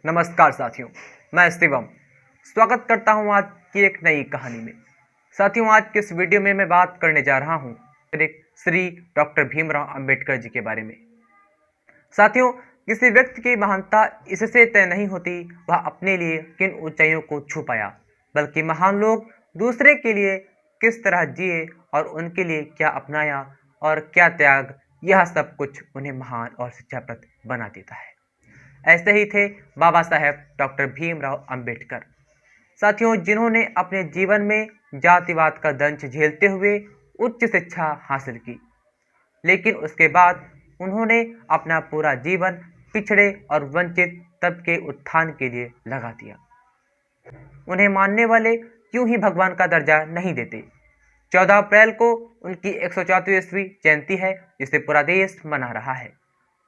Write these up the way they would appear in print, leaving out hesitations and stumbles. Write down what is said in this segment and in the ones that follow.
नमस्कार साथियों, मैं शिवम स्वागत करता हूं आज की एक नई कहानी में। साथियों, आज के इस वीडियो में मैं बात करने जा रहा हूं श्री डॉक्टर भीमराव अंबेडकर जी के बारे में। साथियों, किसी व्यक्ति की महानता इससे तय नहीं होती वह अपने लिए किन ऊंचाइयों को छू पाया, बल्कि महान लोग दूसरे के लिए किस तरह जिए और उनके लिए क्या अपनाया और क्या त्याग, यह सब कुछ उन्हें महान और शिक्षाप्रद बना देता है। ऐसे ही थे बाबा साहेब डॉक्टर भीमराव अंबेडकर। साथियों, जिन्होंने अपने जीवन में जातिवाद का दंश झेलते हुए उच्च शिक्षा हासिल की, लेकिन उसके बाद उन्होंने अपना पूरा जीवन पिछड़े और वंचित तबके उत्थान के लिए लगा दिया। उन्हें मानने वाले यूं ही भगवान का दर्जा नहीं देते। 14 अप्रैल को उनकी 134वीं जयंती है, जिसे पूरा देश मना रहा है।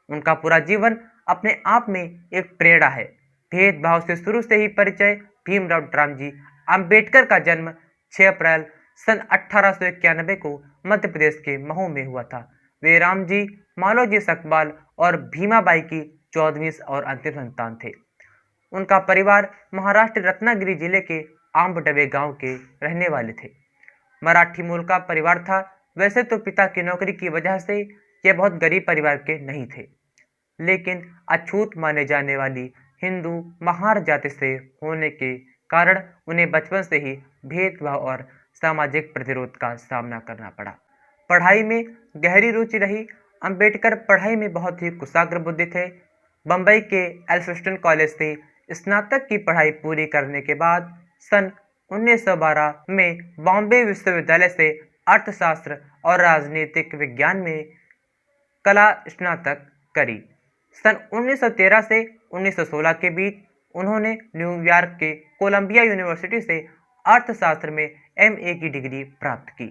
उनका पूरा जीवन अपने आप में एक प्रेरणा है। भेदभाव से शुरू से ही परिचय। भीमराव रामजी अंबेडकर का जन्म 6 अप्रैल सन 1891 को मध्य प्रदेश के महू में हुआ था। वे रामजी, मालोजी सकपाल और भीमाबाई की 14वीं और अंतिम संतान थे। उनका परिवार महाराष्ट्र रत्नागिरी जिले के आम्बडवे गांव के रहने वाले थे। मराठी मूल का परिवार था। वैसे तो पिता की नौकरी की वजह से यह बहुत गरीब परिवार के नहीं थे, लेकिन अछूत माने जाने वाली हिंदू महार जाति से होने के कारण उन्हें बचपन से ही भेदभाव और सामाजिक प्रतिरोध का सामना करना पड़ा। पढ़ाई में गहरी रुचि रही। अंबेडकर पढ़ाई में बहुत ही कुशाग्र बुद्धि थे। बम्बई के एल्फिंस्टन कॉलेज से स्नातक की पढ़ाई पूरी करने के बाद सन 1912 में बॉम्बे विश्वविद्यालय से अर्थशास्त्र और राजनीतिक विज्ञान में कला स्नातक करी। सन 1913 से 1916 के बीच उन्होंने न्यूयॉर्क के कोलंबिया यूनिवर्सिटी से अर्थशास्त्र में एमए की डिग्री प्राप्त की।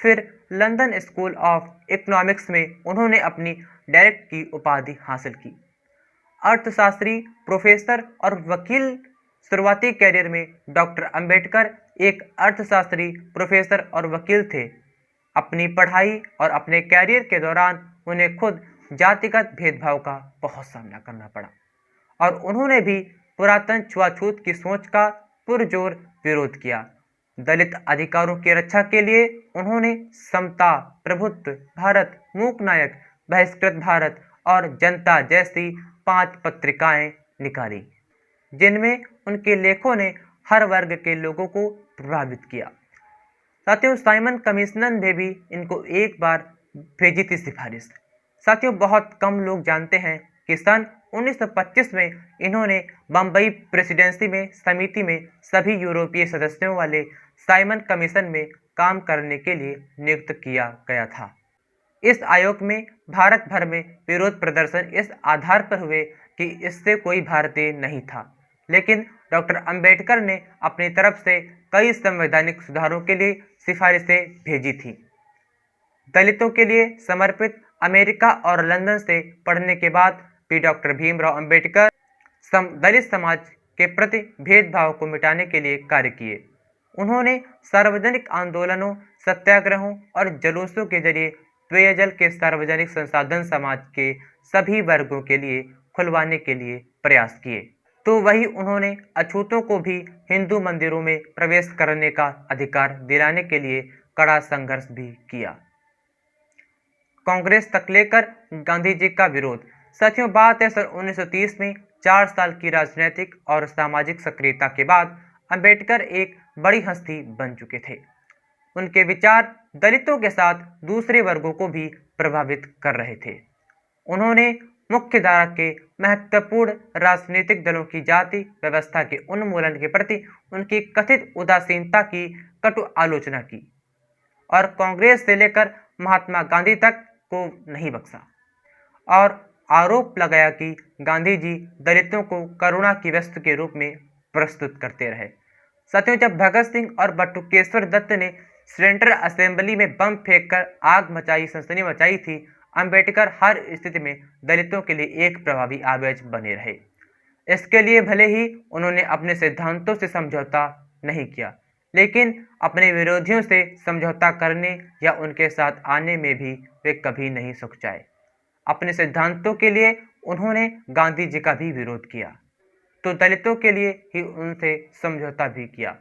फिर लंदन स्कूल ऑफ इकोनॉमिक्स में उन्होंने अपनी डायरेक्ट की उपाधि हासिल की। अर्थशास्त्री, प्रोफेसर और वकील। शुरुआती कैरियर में डॉक्टर अंबेडकर एक अर्थशास्त्री, प्रोफेसर और वकील थे। अपनी पढ़ाई और अपने कैरियर के दौरान उन्हें खुद जातिगत भेदभाव का बहुत सामना करना पड़ा और उन्होंने भी पुरातन छुआछूत की सोच का पुरजोर विरोध किया। दलित अधिकारों की रक्षा के लिए उन्होंने समता, प्रभुत्व भारत, मूक नायक, बहिष्कृत भारत और जनता जैसी 5 पत्रिकाएं निकाली, जिनमें उनके लेखों ने हर वर्ग के लोगों को प्रभावित किया। साथियों, साइमन कमीशन ने भी इनको एक बार भेजी थी सिफारिश। साथियों, बहुत कम लोग जानते हैं कि सन 1925 में इन्होंने बम्बई प्रेसिडेंसी में समिति में सभी यूरोपीय सदस्यों वाले साइमन कमीशन में काम करने के लिए नियुक्त किया गया था। इस आयोग में भारत भर में विरोध प्रदर्शन इस आधार पर हुए कि इससे कोई भारतीय नहीं था, लेकिन डॉक्टर अंबेडकर ने अपनी तरफ से कई संवैधानिक सुधारों के लिए सिफारिशें भेजी थी। दलितों के लिए समर्पित अमेरिका और लंदन से पढ़ने के बाद भी डॉक्टर भीमराव अंबेडकर दलित समाज के प्रति भेदभाव को मिटाने के लिए कार्य किए। उन्होंने सार्वजनिक आंदोलनों, सत्याग्रहों और जुलूसों के जरिए पेयजल के सार्वजनिक संसाधन समाज के सभी वर्गों के लिए खुलवाने के लिए प्रयास किए। तो वही उन्होंने अछूतों को भी हिंदू मंदिरों में प्रवेश करने का अधिकार दिलाने के लिए कड़ा संघर्ष भी किया। कांग्रेस तक लेकर गांधी जी का विरोध। साथियों, बात है सन 1930 में 4 साल की राजनीतिक और सामाजिक सक्रियता के बाद अंबेडकर एक बड़ी हस्ती बन चुके थे। उनके विचार दलितों के साथ दूसरे वर्गों को भी प्रभावित कर रहे थे। उन्होंने मुख्य धारा के महत्वपूर्ण राजनीतिक दलों की जाति व्यवस्था के उन्मूलन के प्रति उनकी कथित उदासीनता की कटु आलोचना की और कांग्रेस से लेकर महात्मा गांधी तक को नहीं बख्शा और आरोप लगाया कि गांधी जी दलितों को करुणा की वस्तु के रूप में प्रस्तुत करते रहे। साथियों, जब भगत सिंह और बटुकेश्वर दत्त ने सेंट्रल असेंबली में बम फेंककर आग मचाई, सनसनी मचाई थी, अंबेडकर हर स्थिति में दलितों के लिए एक प्रभावी आवाज बने रहे। इसके लिए भले ही उन्होंने अपने सिद्धांतों से समझौता नहीं किया, लेकिन अपने विरोधियों से समझौता करने या उनके साथ आने में भी वे कभी नहीं सुखचाए। अपने सिद्धांतों के लिए उन्होंने गांधी जी का भी विरोध किया। तो दलितों के लिए ही उनसे समझौता भी किया।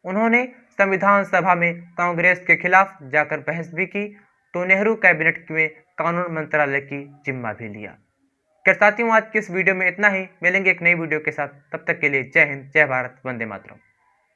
उन्होंने संविधान सभा में कांग्रेस के खिलाफ जाकर बहस भी की, तो नेहरू कैबिनेट में कानून मंत्रालय की जिम्मा भी लिया। क्या साथियों, आज की इस वीडियो में इतना ही। मिलेंगे एक नई वीडियो के साथ, तब तक के लिए जय हिंद, जय भारत, वंदे मातरम।